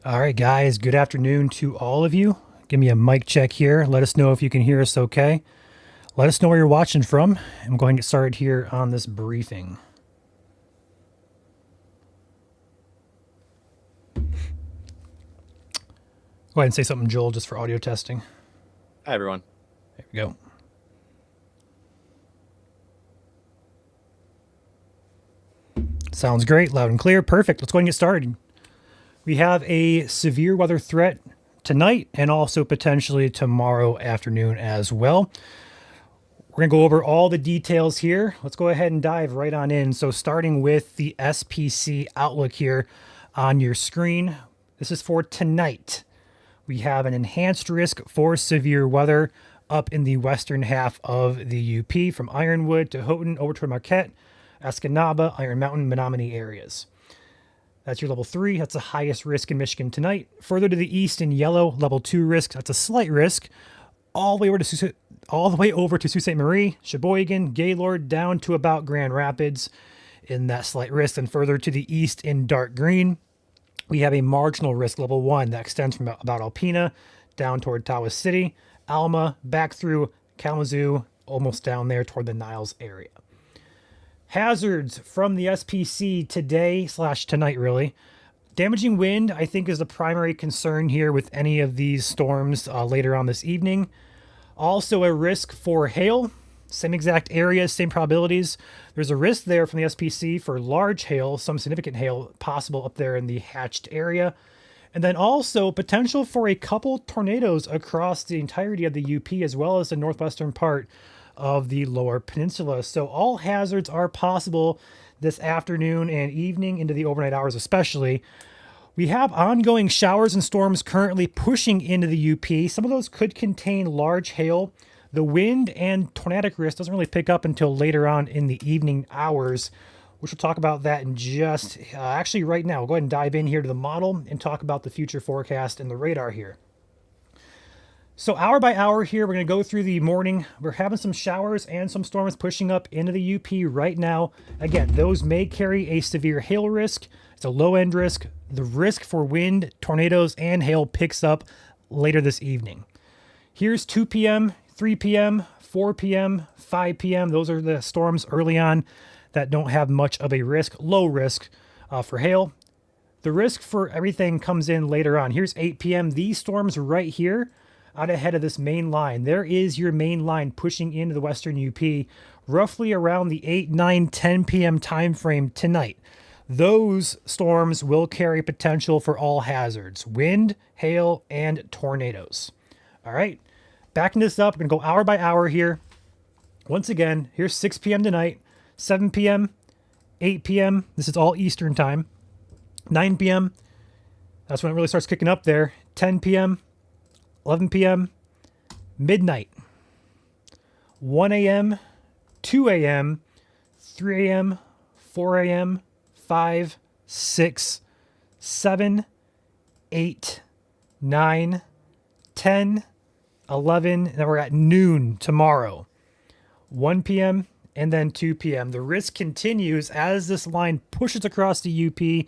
All right, guys, good afternoon to all of you. Give me a mic check here. Let us know if you can hear us okay. Let us know where you're watching from. I'm going to get started here on this briefing. Go ahead and say something, Joel, just for audio testing. Hi, everyone. There we go. Sounds great, loud and clear. Perfect. Let's go ahead and get started. We have a severe weather threat tonight and also potentially tomorrow afternoon as well. We're going to go over all the details here. Let's go ahead and dive right on in. So starting with the SPC outlook here on your screen. This is for tonight. We have an enhanced risk for severe weather up in the western half of the UP from Ironwood to Houghton over to Marquette, Escanaba, Iron Mountain, Menominee areas. That's your level 3. That's the highest risk in Michigan tonight. Further to the east in yellow, level 2 risk. That's a slight risk. All the way over to Sault Ste. Marie, Sheboygan, Gaylord, down to about Grand Rapids in that slight risk. And further to the east in dark green, we have a marginal risk, level 1, that extends from about Alpena down toward Tawas City, Alma, back through Kalamazoo, almost down there toward the Niles area. Hazards from the SPC today/tonight, really. Damaging wind, I think, is the primary concern here with any of these storms later on this evening. Also a risk for hail, same exact area, same probabilities. There's a risk there from the SPC for large hail, some significant hail possible up there in the hatched area. And then also potential for a couple tornadoes across the entirety of the UP as well as the northwestern part of the lower peninsula. So all hazards are possible this afternoon and evening into the overnight hours especially. We have ongoing showers and storms currently pushing into the UP. Some of those could contain large hail. The wind and tornadic risk doesn't really pick up until later on in the evening hours, which we'll talk about that in just, actually right now. We'll go ahead and dive in here to the model and talk about the future forecast and the radar here. So hour by hour here, we're going to go through the morning. We're having some showers and some storms pushing up into the UP right now. Again, those may carry a severe hail risk. It's a low end risk. The risk for wind, tornadoes, and hail picks up later this evening. Here's 2 p.m., 3 p.m., 4 p.m., 5 p.m. Those are the storms early on that don't have much of a risk, low risk for hail. The risk for everything comes in later on. Here's 8 p.m. These storms right here out ahead of this main line. There is your main line pushing into the western UP roughly around the 8, 9, 10 p.m. time frame tonight. Those storms will carry potential for all hazards, wind, hail, and tornadoes. All right, backing this up, we're going to go hour by hour here. Once again, here's 6 p.m. tonight, 7 p.m., 8 p.m. This is all Eastern time. 9 p.m., that's when it really starts kicking up there. 10 p.m., 11 p.m., midnight, 1 a.m., 2 a.m., 3 a.m., 4 a.m., 5, 6, 7, 8, 9, 10, 11, and then we're at noon tomorrow, 1 p.m., and then 2 p.m. The risk continues as this line pushes across the UP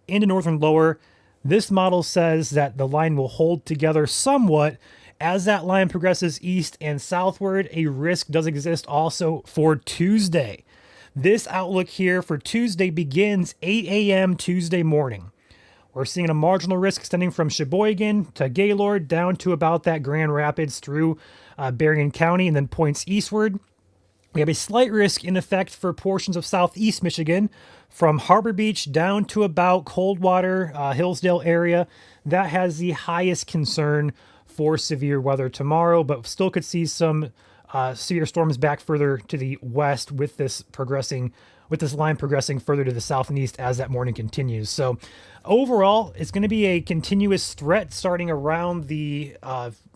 into northern lower. This model says that the line will hold together somewhat. As that line progresses east and southward, a risk does exist also for Tuesday. This outlook here for Tuesday begins 8 a.m. Tuesday morning. We're seeing a marginal risk extending from Sheboygan to Gaylord down to about that Grand Rapids through Berrien County and then points eastward. We have a slight risk in effect for portions of southeast Michigan from Harbor Beach down to about Coldwater, Hillsdale area. That has the highest concern for severe weather tomorrow, but still could see some severe storms back further to the west with this line progressing further to the south and east as that morning continues. So overall, it's going to be a continuous threat starting around the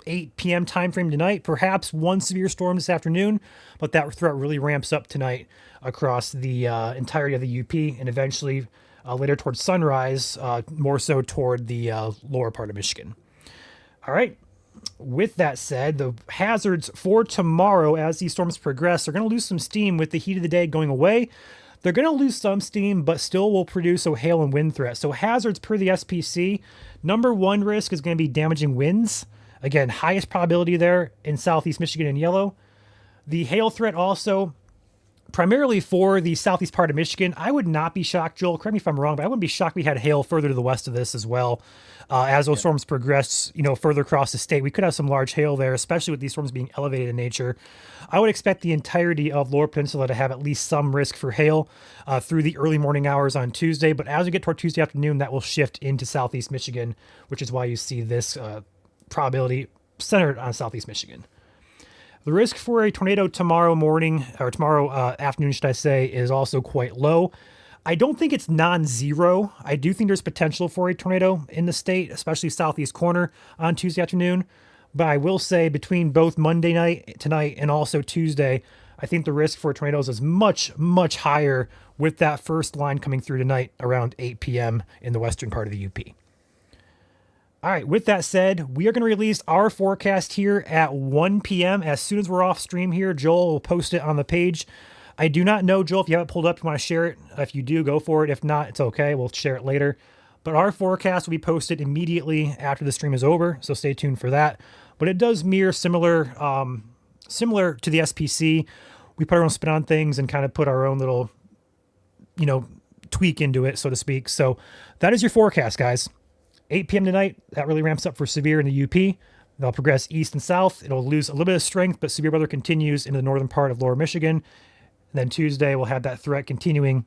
8 p.m. time frame tonight. Perhaps one severe storm this afternoon, but that threat really ramps up tonight across the entirety of the UP and eventually later towards sunrise, more so toward the lower part of Michigan. All right. With that said, the hazards for tomorrow as these storms progress are going to lose some steam with the heat of the day going away. They're going to lose some steam, but still will produce a hail and wind threat. So hazards per the SPC, number one risk is going to be damaging winds. Again, highest probability there in southeast Michigan in yellow. The hail threat also, primarily for the southeast part of Michigan. I would not be shocked, Joel, correct me if I'm wrong, but I wouldn't be shocked we had hail further to the west of this as well. As those storms progress, further across the state, we could have some large hail there, especially with these storms being elevated in nature. I would expect the entirety of Lower Peninsula to have at least some risk for hail through the early morning hours on Tuesday. But as we get toward Tuesday afternoon, that will shift into southeast Michigan, which is why you see this probability centered on southeast Michigan. The risk for a tornado tomorrow morning, or tomorrow afternoon, should I say, is also quite low. I don't think it's non-zero. I do think there's potential for a tornado in the state, especially southeast corner on Tuesday afternoon. But I will say between both Monday night tonight and also Tuesday, I think the risk for tornadoes is much, much higher with that first line coming through tonight around 8 p.m. in the western part of the UP. All right, with that said, we are going to release our forecast here at 1 p.m. As soon as we're off stream here, Joel will post it on the page. I do not know, Joel, if you have it pulled up, you want to share it. If you do, go for it. If not, it's okay. We'll share it later. But our forecast will be posted immediately after the stream is over, so stay tuned for that. But it does mirror similar to the SPC. We put our own spin on things and kind of put our own little, tweak into it, so to speak. So that is your forecast, guys. 8 p.m. tonight, that really ramps up for severe in the UP. They'll progress east and south. It'll lose a little bit of strength, but severe weather continues into the northern part of lower Michigan. And then Tuesday, we'll have that threat continuing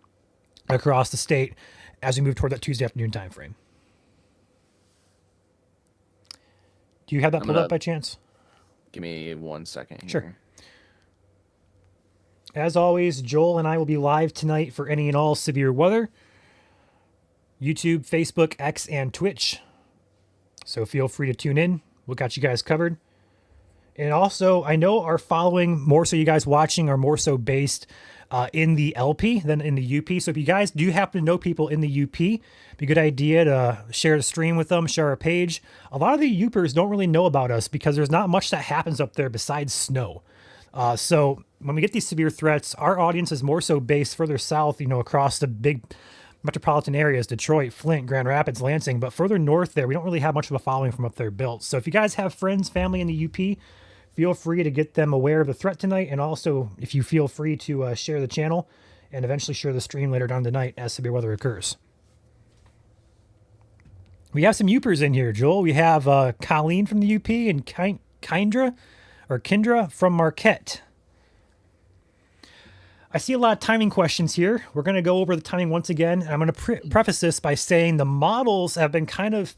across the state as we move toward that Tuesday afternoon time frame. Do you have that pulled up by chance? Give me 1 second here. Sure. As always, Joel and I will be live tonight for any and all severe weather. YouTube, Facebook, X, and Twitch. So feel free to tune in. We got you guys covered. And also, I know our following, more so you guys watching, are more so based in the LP than in the UP. So if you guys do happen to know people in the UP, it'd be a good idea to share the stream with them, share our page. A lot of the Upers don't really know about us because there's not much that happens up there besides snow. So when we get these severe threats, our audience is more so based further south, across the big metropolitan areas, Detroit, Flint, Grand Rapids, Lansing, but further north there, we don't really have much of a following from up there built. So if you guys have friends, family in the UP, feel free to get them aware of the threat tonight. And also, if you feel free to share the channel and eventually share the stream later down tonight as severe weather occurs. We have some Upers in here, Joel. We have Colleen from the UP and Kindra from Marquette. I see a lot of timing questions here. We're going to go over the timing once again. And I'm going to preface this by saying the models have been kind of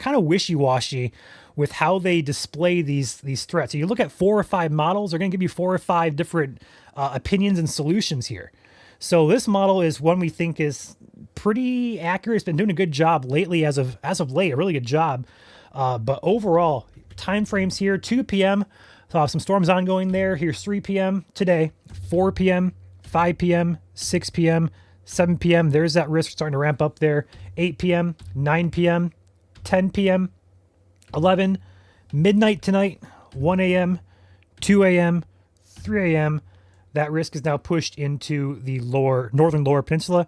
wishy-washy with how they display these threats. So you look at 4 or 5 models, they're going to give you 4 or 5 different opinions and solutions here. So this model is one we think is pretty accurate. It's been doing a good job lately as of late, a really good job. But overall, time frames here, 2 p.m., so some storms ongoing there. Here's 3 p.m. today, 4 p.m., 5 p.m., 6 p.m., 7 p.m. There's that risk starting to ramp up there. 8 p.m., 9 p.m., 10 p.m., 11, midnight tonight, 1 a.m., 2 a.m., 3 a.m. That risk is now pushed into the northern lower peninsula.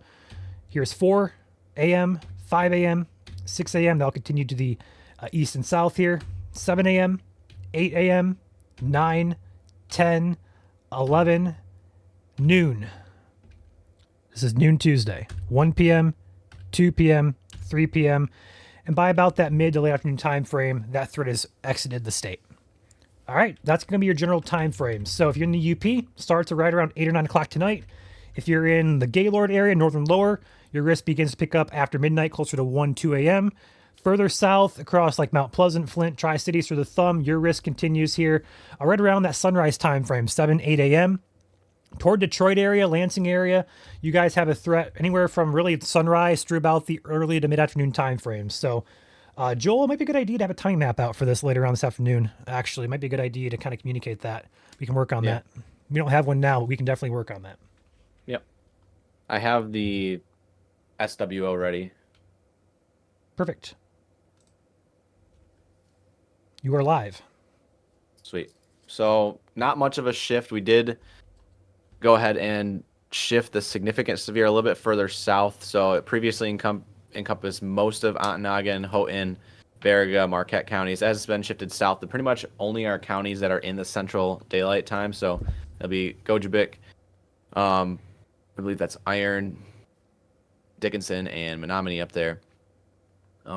Here's 4 a.m., 5 a.m., 6 a.m. That'll continue to the east and south here. 7 a.m., 8 a.m., 9, 10, 11, noon. This is noon Tuesday. 1 p.m., 2 p.m., 3 p.m. And by about that mid to late afternoon time frame, that threat has exited the state. All right, that's going to be your general time frame. So if you're in the UP, starts at right around 8 or 9 o'clock tonight. If you're in the Gaylord area, northern lower, your risk begins to pick up after midnight, closer to 1, 2 a.m. Further south, across like Mount Pleasant, Flint, Tri-Cities through the thumb, your risk continues here right around that sunrise time frame, 7, 8 a.m. Toward Detroit area, Lansing area, you guys have a threat anywhere from really sunrise through about the early to mid-afternoon time frames. So, Joel, it might be a good idea to have a time map out for this later on this afternoon. Actually, it might be a good idea to kind of communicate that. We can work on that. We don't have one now, but we can definitely work on that. Yep. I have the SWO ready. Perfect. You are live. Sweet. So not much of a shift. We did go ahead and shift the significant severe a little bit further south. So it previously encompassed most of Ontonagon, Houghton, Baraga, Marquette counties. As it's been shifted south, to pretty much only our counties that are in the central daylight time. So that'll be Gogebic, I believe that's Iron, Dickinson, and Menominee up there.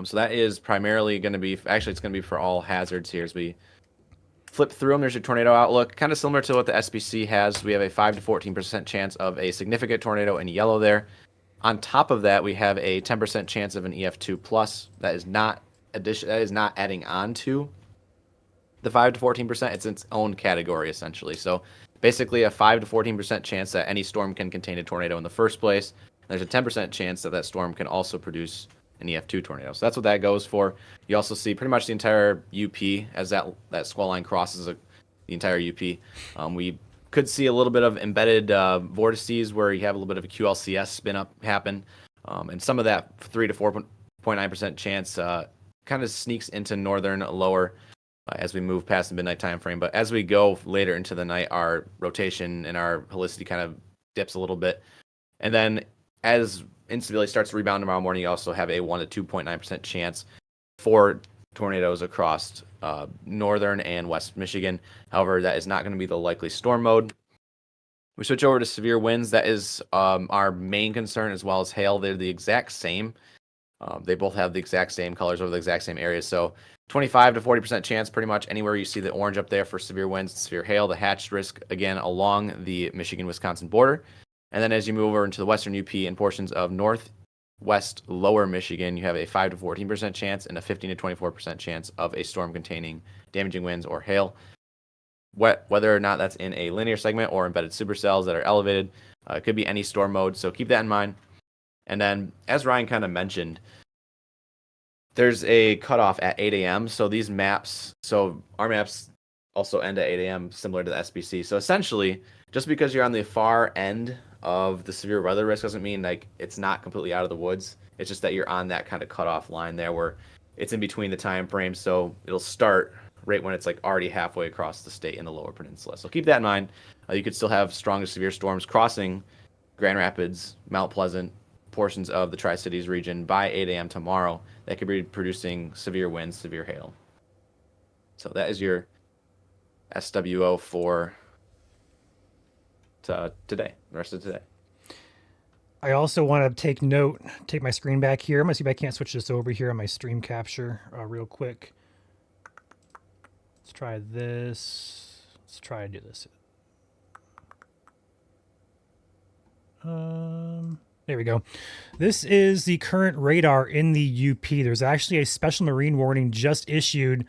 So that is primarily going to be, actually it's going to be for all hazards here as we flip through them. There's your tornado outlook, kind of similar to what the SPC has. We have a 5 to 14% chance of a significant tornado in yellow there. On top of that, we have a 10% chance of an EF2 plus. That is not adding on to the 5 to 14%. It's its own category essentially. So basically a 5 to 14% chance that any storm can contain a tornado in the first place. There's a 10% chance that that storm can also produce an EF2 tornado. So that's what that goes for. You also see pretty much the entire UP as that squall line crosses the entire UP. We could see a little bit of embedded vortices where you have a little bit of a QLCS spin up happen. And some of that 3 to 4.9% chance kind of sneaks into northern lower as we move past the midnight time frame. But as we go later into the night, our rotation and our helicity kind of dips a little bit. And then as instability starts to rebound tomorrow morning, you also have a 1 to 2.9% chance for tornadoes across northern and west Michigan. However, that is not going to be the likely storm mode. We switch over to severe winds. That is our main concern, as well as hail. They're the exact same. They both have the exact same colors over the exact same areas. So 25 to 40% chance pretty much anywhere you see the orange up there for severe winds and severe hail. The hatched risk, again, along the Michigan-Wisconsin border. And then as you move over into the western UP and portions of northwest lower Michigan, you have a 5 to 14% chance and a 15 to 24% chance of a storm containing damaging winds or hail. Whether or not that's in a linear segment or embedded supercells that are elevated, it could be any storm mode. So keep that in mind. And then, as Ryan kind of mentioned, there's a cutoff at 8 a.m. So these maps, so our maps also end at 8 a.m., similar to the SPC. So essentially, just because you're on the far end of the severe weather risk doesn't mean like it's not completely out of the woods. It's just that you're on that kind of cutoff line there where it's in between the time frames. So it'll start right when it's like already halfway across the state in the lower peninsula. So keep that in mind. You could still have strong to severe storms crossing Grand Rapids, Mount Pleasant, portions of the Tri-Cities region by 8 a.m. tomorrow that could be producing severe winds, severe hail. So that is your SWO for today, the rest of today. I also want to take my screen back here. I'm going to see if I can't switch this over here on my stream capture real quick. Let's try this. Let's try to do this. There we go. This is the current radar in the UP. There's actually a special marine warning just issued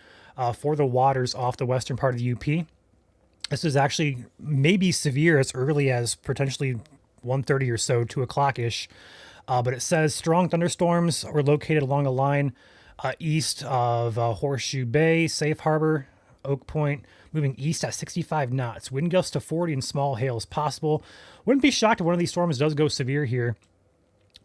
for the waters off the western part of the UP. This is actually maybe severe as early as potentially 1:30 or so, 2 o'clock-ish. But it says strong thunderstorms were located along a line east of Horseshoe Bay, Safe Harbor, Oak Point, moving east at 65 knots. Wind gusts to 40 and small hail is possible. Wouldn't be shocked if one of these storms does go severe here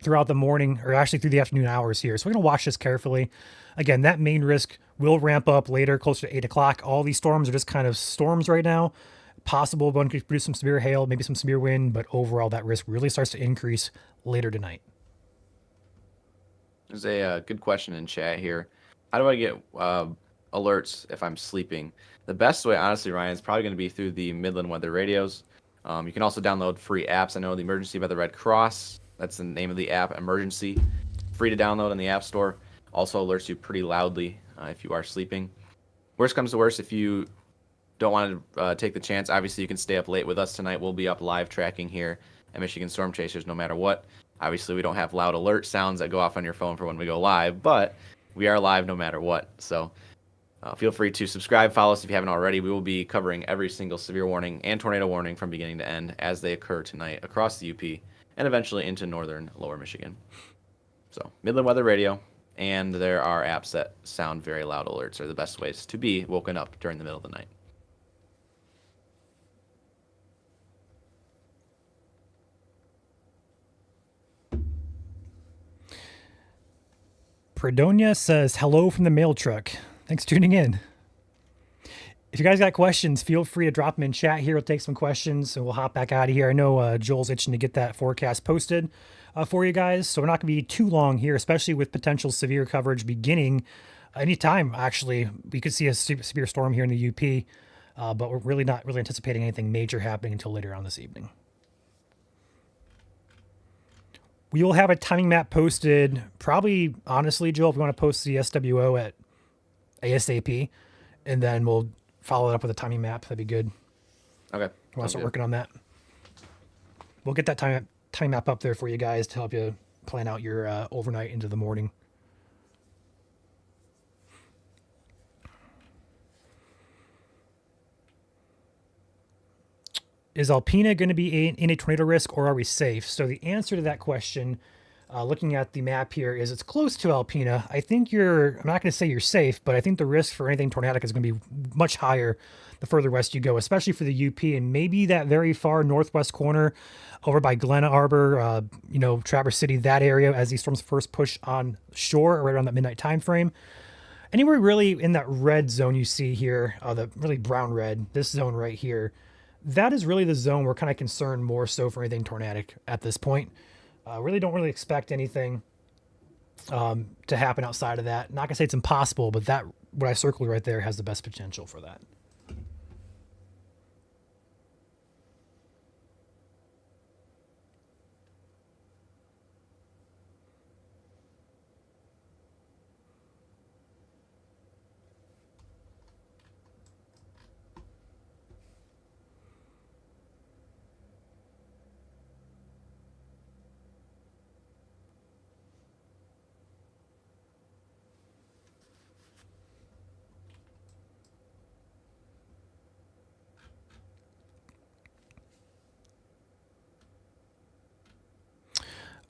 throughout the morning, or actually through the afternoon hours here. So we're going to watch this carefully. Again, that main risk will ramp up later, closer to 8 o'clock. All these storms are just kind of storms right now. Possible one could produce some severe hail, maybe some severe wind, but overall that risk really starts to increase later tonight. There's a good question in chat here. How do I get alerts if I'm sleeping? The best way, honestly, Ryan, is probably going to be through the Midland weather radios. You can also download free apps. I know the Emergency by the Red Cross, that's the name of the app, Emergency. Free to download in the App Store. Also alerts you pretty loudly if you are sleeping. Worst comes to worst, if you don't want to take the chance, obviously you can stay up late with us tonight. We'll be up live tracking here at Michigan Storm Chasers no matter what. Obviously, we don't have loud alert sounds that go off on your phone for when we go live, but we are live no matter what. So feel free to subscribe, follow us if you haven't already. We will be covering every single severe warning and tornado warning from beginning to end as they occur tonight across the UP and eventually into northern lower Michigan. So Midland Weather Radio, and there are apps that sound very loud alerts are the best ways to be woken up during the middle of the night. Predonia says, hello from the mail truck. Thanks for tuning in. If you guys got questions, feel free to drop them in chat here. We'll take some questions and we'll hop back out of here. I know Joel's itching to get that forecast posted for you guys, so we're not going to be too long here, especially with potential severe coverage beginning anytime. Actually, we could see a severe storm here in the UP, but we're really not really anticipating anything major happening until later on this evening. We will have a timing map posted probably, honestly, Joel, if you want to post the SWO at ASAP, and then we'll follow it up with a timing map. That'd be good. Okay. We'll start working on that. We'll get that time map up there for you guys to help you plan out your overnight into the morning. Is Alpena going to be in a tornado risk, or are we safe? So the answer to that question, looking at the map here, is it's close to Alpena. I think I'm not going to say you're safe, but I think the risk for anything tornadic is going to be much higher the further west you go, especially for the UP and maybe that very far northwest corner over by Glen Arbor, Traverse City, that area as these storms first push on shore right around that midnight time frame. Anywhere really in that red zone you see here, the really brown red, this zone right here, that is really the zone we're kind of concerned more so for anything tornadic at this point. Really don't really expect anything to happen outside of that. Not gonna say it's impossible, but that what I circled right there has the best potential for that.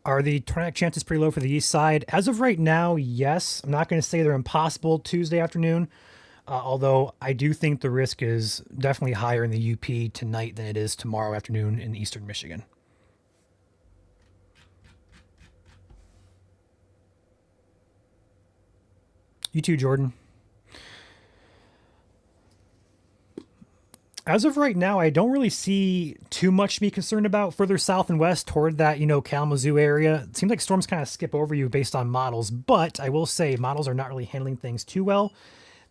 Are the tornadic chances pretty low for the east side? As of right now, yes. I'm not going to say they're impossible Tuesday afternoon, although I do think the risk is definitely higher in the UP tonight than it is tomorrow afternoon in eastern Michigan. You too, Jordan. As of right now, I don't really see too much to be concerned about further south and west toward that, Kalamazoo area. It seems like storms kind of skip over you based on models, but I will say models are not really handling things too well.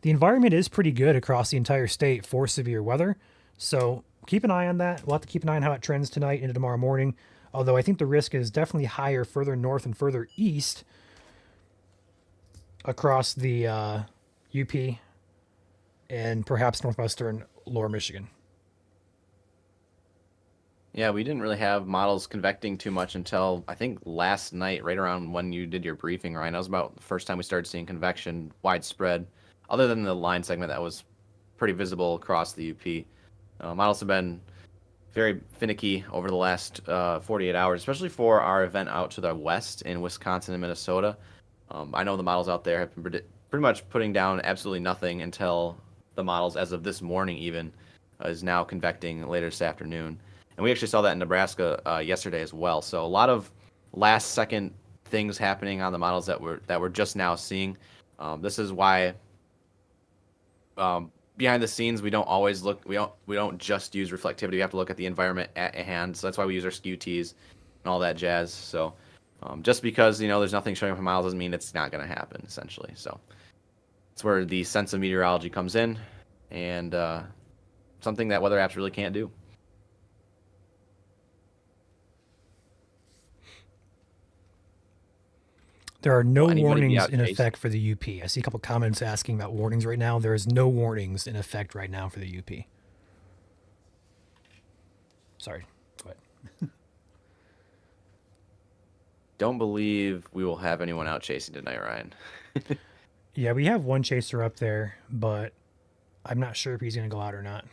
The environment is pretty good across the entire state for severe weather, so keep an eye on that. We'll have to keep an eye on how it trends tonight into tomorrow morning, although I think the risk is definitely higher further north and further east across the UP and perhaps northwestern lower Michigan. Yeah, we didn't really have models convecting too much until I think last night, right around when you did your briefing, Ryan. That was about the first time we started seeing convection widespread, other than the line segment that was pretty visible across the UP. Models have been very finicky over the last 48 hours, especially for our event out to the west in Wisconsin and Minnesota. I know the models out there have been pretty much putting down absolutely nothing until the models, as of this morning even, is now convecting later this afternoon. And we actually saw that in Nebraska yesterday as well. So a lot of last second things happening on the models that we're just now seeing. This is why behind the scenes we don't always look. We don't just use reflectivity. We have to look at the environment at hand. So that's why we use our SKUTs and all that jazz. So just because there's nothing showing up in models doesn't mean it's not going to happen. Essentially, so that's where the sense of meteorology comes in, and something that weather apps really can't do. There are no warnings in effect for the UP. I see a couple comments asking about warnings right now. There is no warnings in effect right now for the UP. Sorry, go ahead. Don't believe we will have anyone out chasing tonight, Ryan. Yeah, we have one chaser up there, but I'm not sure if he's going to go out or not.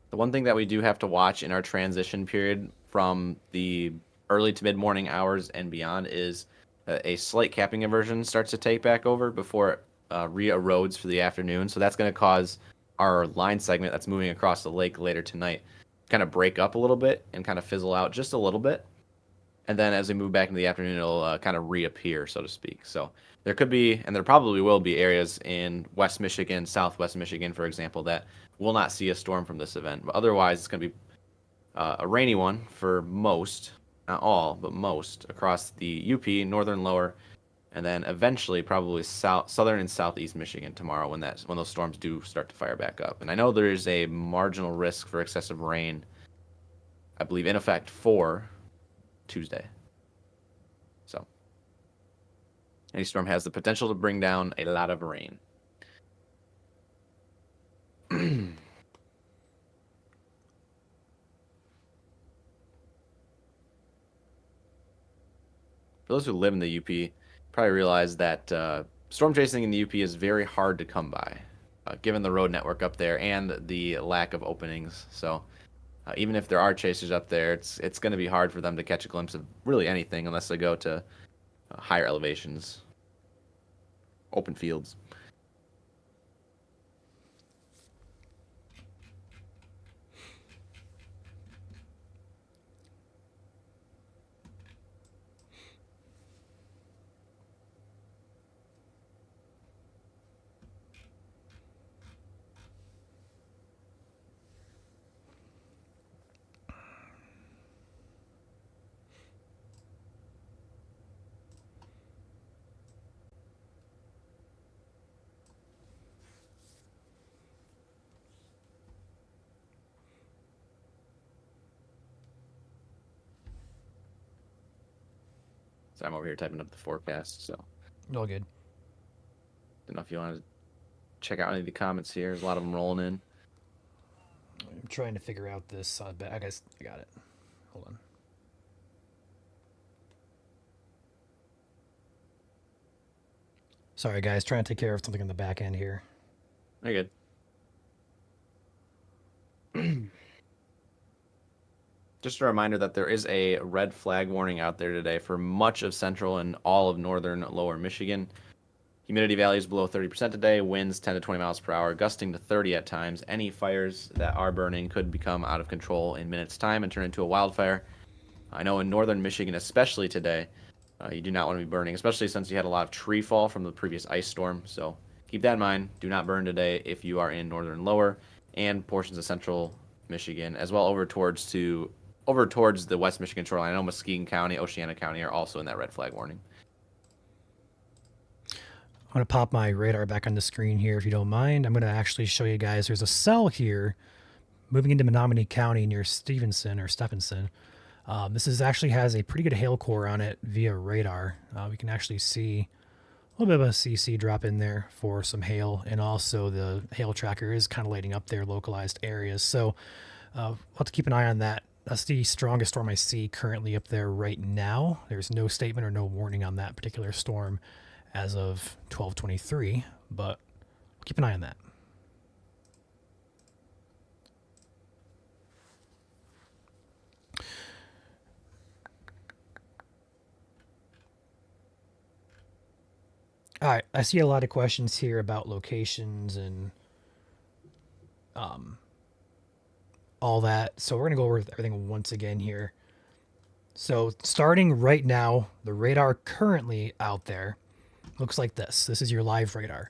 The one thing that we do have to watch in our transition period from the early to mid-morning hours and beyond is a slight capping inversion starts to take back over before it re-erodes for the afternoon. So that's going to cause our line segment that's moving across the lake later tonight kind of break up a little bit and kind of fizzle out just a little bit. And then as we move back into the afternoon, it'll kind of reappear, so to speak. So there could be, and there probably will be, areas in West Michigan, Southwest Michigan, for example, that will not see a storm from this event. But otherwise, it's going to be a rainy one for most, not all, but most, across the UP, northern lower, and then eventually probably southern and southeast Michigan tomorrow when those storms do start to fire back up. And I know there is a marginal risk for excessive rain, I believe, in effect for Tuesday. So any storm has the potential to bring down a lot of rain. For those who live in the UP, probably realize that storm chasing in the UP is very hard to come by, given the road network up there and the lack of openings. So even if there are chasers up there, it's going to be hard for them to catch a glimpse of really anything unless they go to higher elevations, open fields. So I'm over here typing up the forecast, so All good. don't know if you want to check out any of the comments here. There's a lot of them rolling in. I'm trying to figure out this. I guess I got it. Hold on. Sorry, guys. Trying to take care of something on the back end here. Very good. Just a reminder that there is a red flag warning out there today for much of central and all of northern lower Michigan. Humidity values below 30% today, winds 10 to 20 miles per hour, gusting to 30 at times. Any fires that are burning could become out of control in minutes' time and turn into a wildfire. I know in northern Michigan, especially today, you do not want to be burning, especially since you had a lot of tree fall from the previous ice storm. So keep that in mind. Do not burn today if you are in northern lower and portions of central Michigan, as well over towards the West Michigan shoreline. I know Muskegon County, Oceana County are also in that red flag warning. I'm going to pop my radar back on the screen here if you don't mind. I'm going to actually show you guys there's a cell here moving into Menominee County near Stephenson. This actually has a pretty good hail core on it via radar. We can actually see a little bit of a CC drop in there for some hail, and also the hail tracker is kind of lighting up their localized areas. So we'll have to keep an eye on that. That's the strongest storm I see currently up there right now. There's no statement or no warning on that particular storm as of 12:23, but keep an eye on that. All right, I see a lot of questions here about locations and all that. So we're going to go over everything once again here. So starting right now, the radar currently out there looks like this. This is your live radar.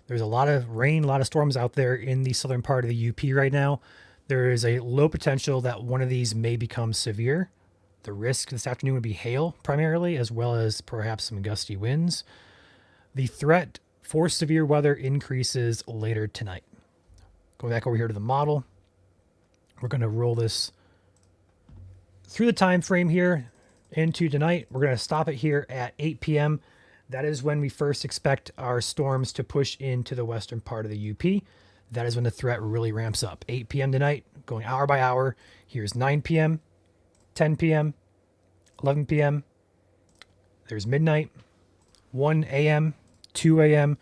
There's a lot of rain, a lot of storms out there in the southern part of the UP right now. There is a low potential that one of these may become severe. The risk this afternoon would be hail primarily, as well as perhaps some gusty winds. The threat for severe weather increases later tonight. Going back over here to the model, we're going to roll this through the time frame here into tonight. We're going to stop it here at 8 p.m. That is when we first expect our storms to push into the western part of the UP. That is when the threat really ramps up. 8 p.m. tonight, going hour by hour. Here's 9 p.m., 10 p.m., 11 p.m. There's midnight, 1 a.m., 2 a.m.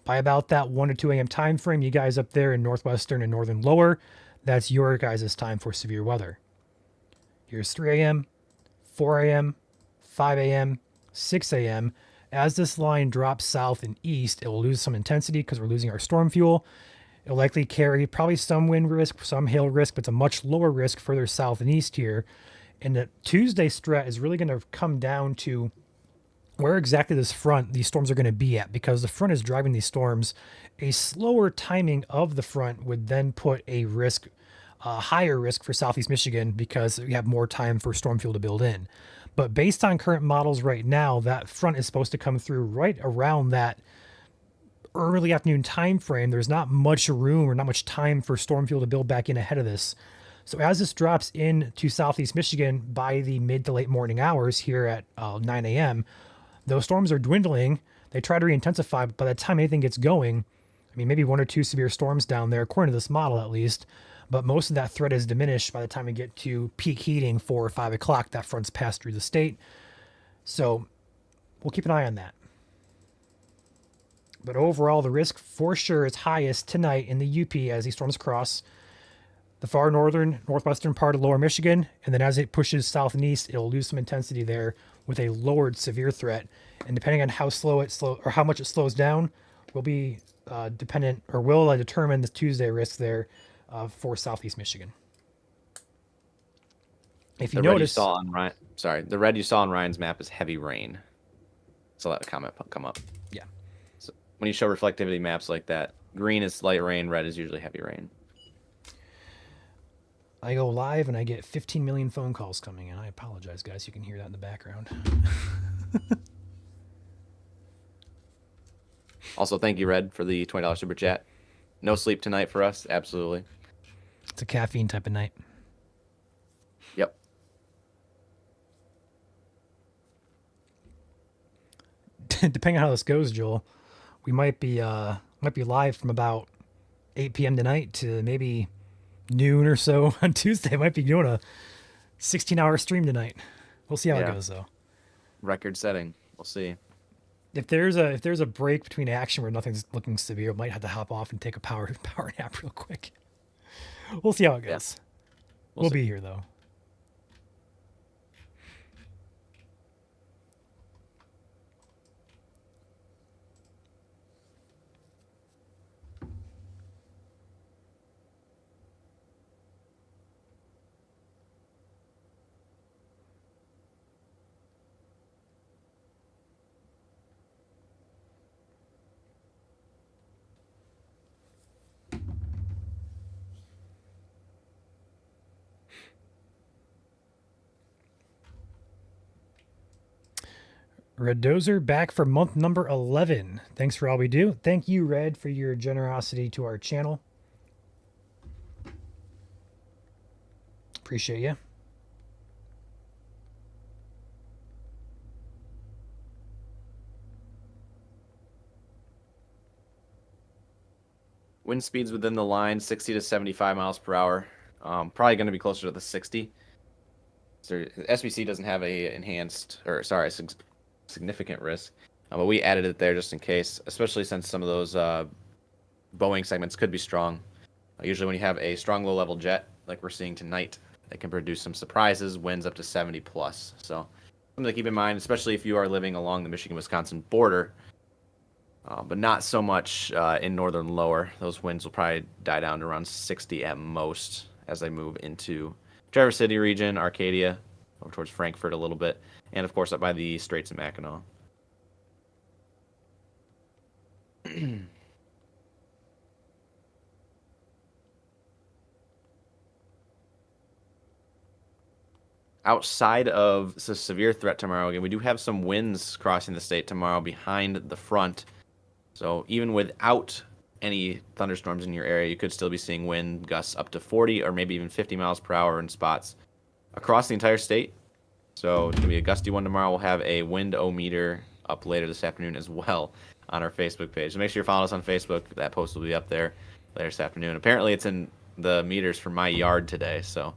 By about that 1 to 2 a.m. time frame, you guys up there in northwestern and northern lower, that's your guys' time for severe weather. Here's 3 a.m., 4 a.m., 5 a.m., 6 a.m. As this line drops south and east, it will lose some intensity because we're losing our storm fuel. It'll likely carry probably some wind risk, some hail risk, but it's a much lower risk further south and east here. And the Tuesday stretch is really going to come down to where exactly these storms are going to be at, because the front is driving these storms. A slower timing of the front would then put a higher risk for Southeast Michigan because we have more time for storm fuel to build in. But based on current models right now, that front is supposed to come through right around that early afternoon time frame. There's not much room or not much time for storm fuel to build back in ahead of this. So as this drops into Southeast Michigan by the mid to late morning hours here at 9 a.m., those storms are dwindling. They try to re-intensify, but by the time anything gets going, I mean, maybe 1 or 2 severe storms down there, according to this model at least, but most of that threat is diminished by the time we get to peak heating, 4 or 5 o'clock. That front's passed through the state. So we'll keep an eye on that. But overall, the risk for sure is highest tonight in the UP as these storms cross the far northwestern part of lower Michigan. And then as it pushes south and east, it'll lose some intensity there with a lowered severe threat. And depending on how how much it slows down, will be will determine the Tuesday risk there for Southeast Michigan. If you notice, the red you saw on Ryan's map is heavy rain. So let a comment come up. Yeah. So when you show reflectivity maps like that, green is light rain, red is usually heavy rain. I go live and I get 15 million phone calls coming in. I apologize, guys. You can hear that in the background. Also, thank you, Red, for the $20 super chat. No sleep tonight for us. Absolutely. It's a caffeine type of night. Yep. Depending on how this goes, Joel, we might be live from about 8 p.m. tonight to maybe noon or so on Tuesday. Might be doing a 16-hour stream tonight. We'll see how it goes, though. Record setting. We'll see. If there's a break between action where nothing's looking severe, might have to hop off and take a power nap real quick. We'll see how it goes. Yeah. We'll be here, though. Red Dozer back for month number 11. Thanks for all we do. Thank you, Red, for your generosity to our channel. Appreciate you. Wind speeds within the line, 60 to 75 miles per hour. Probably going to be closer to the 60. So SBC doesn't have significant risk, but we added it there just in case, especially since some of those Boeing segments could be strong. Usually when you have a strong low-level jet like we're seeing tonight, it can produce some surprises, winds up to 70 plus. So something to keep in mind, especially if you are living along the Michigan-Wisconsin border, but not so much in northern lower. Those winds will probably die down to around 60 at most as they move into Traverse City region, Arcadia, over towards Frankfurt a little bit, and of course up by the Straits of Mackinac. Outside of the severe threat tomorrow, again, we do have some winds crossing the state tomorrow behind the front. So even without any thunderstorms in your area, you could still be seeing wind gusts up to 40 or maybe even 50 miles per hour in spots across the entire state. So it's going to be a gusty one tomorrow. We'll have a wind-o-meter up later this afternoon as well on our Facebook page. So make sure you're following us on Facebook. That post will be up there later this afternoon. Apparently it's in the meters for my yard today, so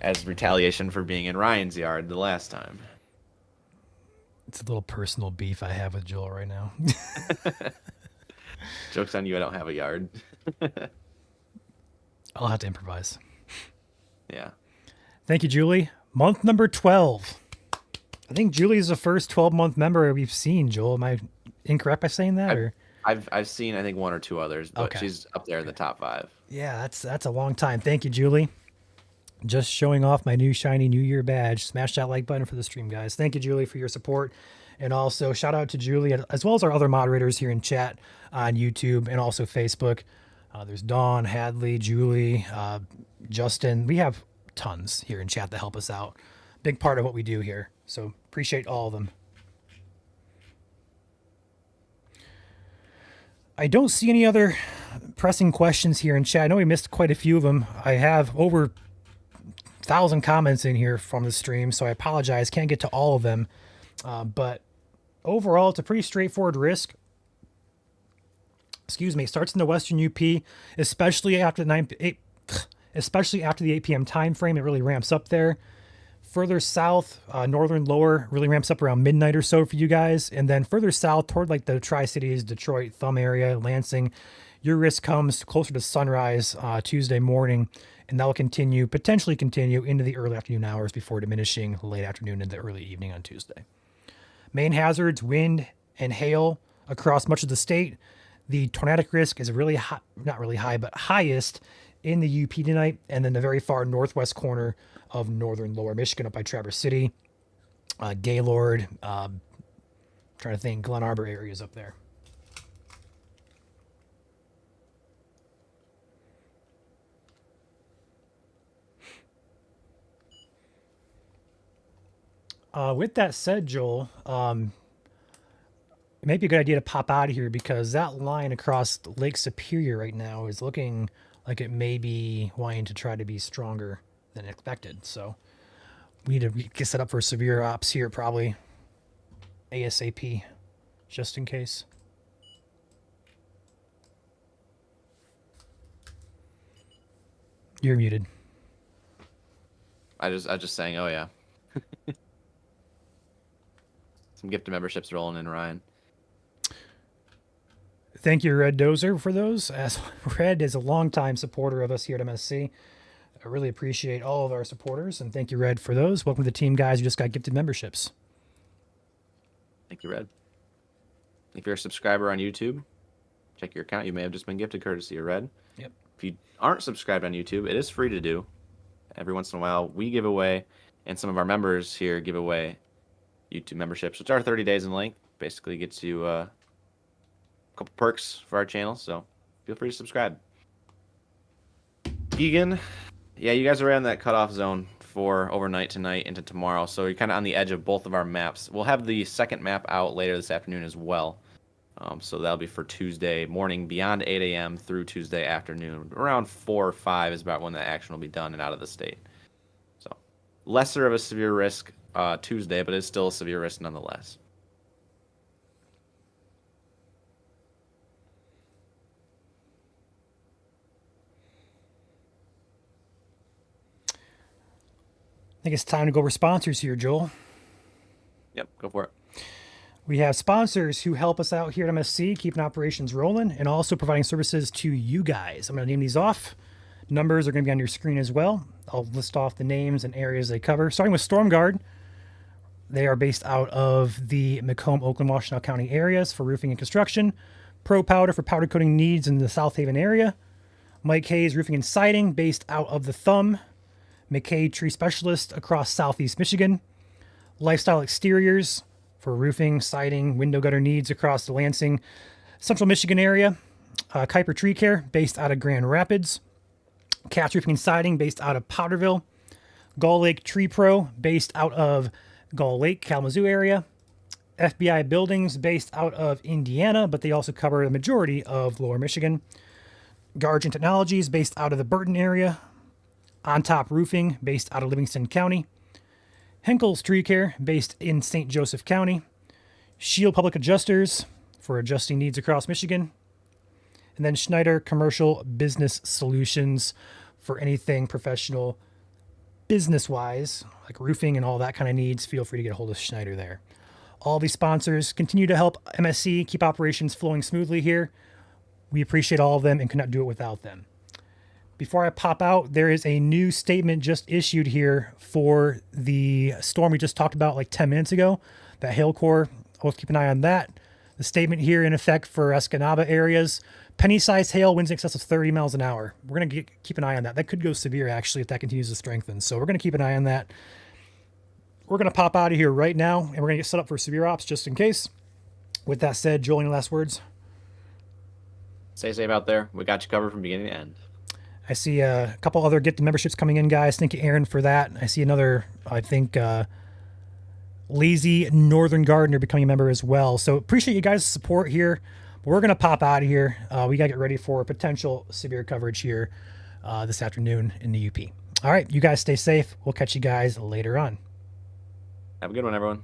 as retaliation for being in Ryan's yard the last time. It's a little personal beef I have with Joel right now. Joke's on you, I don't have a yard. I'll have to improvise. Yeah. Thank you, Julie. Month number 12. I think Julie's the first 12-month member we've seen, Joel. Am I incorrect by saying that? Or I've seen, I think, one or two others, but okay. she's up there in the top 5. Yeah, that's a long time. Thank you, Julie. Just showing off my new shiny New Year badge. Smash that like button for the stream, guys. Thank you, Julie, for your support. And also, shout out to Julie, as well as our other moderators here in chat on YouTube and also Facebook. There's Dawn, Hadley, Julie, Justin. We have tons here in chat that help us out. Big part of what we do here. So appreciate all of them. I don't see any other pressing questions here in chat. I know we missed quite a few of them. I have over 1,000 comments in here from the stream, so I apologize. Can't get to all of them. But overall, it's a pretty straightforward risk. Excuse me. Starts in the Western UP, especially after the 8 p.m. time frame. It really ramps up there. Further south, northern lower really ramps up around midnight or so for you guys. And then further south toward like the Tri-Cities, Detroit, Thumb area, Lansing, your risk comes closer to sunrise Tuesday morning. And that will potentially continue into the early afternoon hours before diminishing late afternoon into early evening on Tuesday. Main hazards, wind and hail across much of the state. The tornadic risk is really high, not really high, but highest in the UP tonight, and then the very far northwest corner of northern lower Michigan up by Traverse City, Gaylord, trying to think, Glen Arbor areas up there. With that said, Joel, it might be a good idea to pop out of here because that line across Lake Superior right now is looking like it may be wanting to try to be stronger than expected. So we need to get set up for severe ops here probably ASAP, just in case. You're muted. I just saying, oh yeah. Some gifted memberships rolling in, Ryan. Thank you, Red Dozer, for those. As Red is a longtime supporter of us here at MSC. I really appreciate all of our supporters, and thank you, Red, for those. Welcome to the team, guys. You just got gifted memberships. Thank you, Red. If you're a subscriber on YouTube, check your account. You may have just been gifted courtesy of Red. Yep. If you aren't subscribed on YouTube, it is free to do. Every once in a while, we give away, and some of our members here give away YouTube memberships, which are 30 days in length. Basically gets you a couple perks for our channel, so feel free to subscribe. Egan, yeah, you guys are right on that cutoff zone for overnight tonight into tomorrow, so you're kind of on the edge of both of our maps. We'll have the second map out later this afternoon as well, so that'll be for Tuesday morning beyond 8 a.m. through Tuesday afternoon. Around 4 or 5 is about when the action will be done and out of the state. So lesser of a severe risk Tuesday, but it's still a severe risk nonetheless. I think it's time to go over sponsors here, Joel. Yep, go for it. We have sponsors who help us out here at MSC, keeping operations rolling, and also providing services to you guys. I'm going to name these off. Numbers are going to be on your screen as well. I'll list off the names and areas they cover. Starting with StormGuard. They are based out of the Macomb, Oakland, Washtenaw County areas for roofing and construction. Pro Powder for powder coating needs in the South Haven area. Mike Hayes Roofing and Siding based out of the Thumb. McKay Tree Specialist across Southeast Michigan. Lifestyle Exteriors for roofing, siding, window gutter needs across the Lansing, Central Michigan area. Kuiper Tree Care based out of Grand Rapids. Katz Roofing and Siding based out of Powderville. Gull Lake Tree Pro based out of Gull Lake, Kalamazoo area. FBI Buildings based out of Indiana, but they also cover the majority of Lower Michigan. Guardian Technologies based out of the Burton area. On Top Roofing based out of Livingston County. Henkel's Tree Care based in St. Joseph County. Shield Public Adjusters for adjusting needs across Michigan. And then Schneider Commercial Business Solutions for anything professional business-wise, like roofing and all that kind of needs. Feel free to get a hold of Schneider there. All these sponsors continue to help MSC keep operations flowing smoothly here. We appreciate all of them and could not do it without them. Before I pop out, there is a new statement just issued here for the storm we just talked about like 10 minutes ago. That hail core, let's keep an eye on that. The statement here in effect for Escanaba areas, penny-sized hail, winds in excess of 30 miles an hour. We're going to keep an eye on that. That could go severe, actually, if that continues to strengthen. So we're going to keep an eye on that. We're going to pop out of here right now, and we're going to get set up for severe ops just in case. With that said, Joel, any last words? Stay safe out there. We got you covered from beginning to end. I see a couple other Get the memberships coming in, guys. Thank you, Aaron, for that. I see another, I think, Lazy Northern Gardener becoming a member as well. So appreciate you guys' support here. We're going to pop out of here. We got to get ready for potential severe coverage here this afternoon in the UP. All right, you guys stay safe. We'll catch you guys later on. Have a good one, everyone.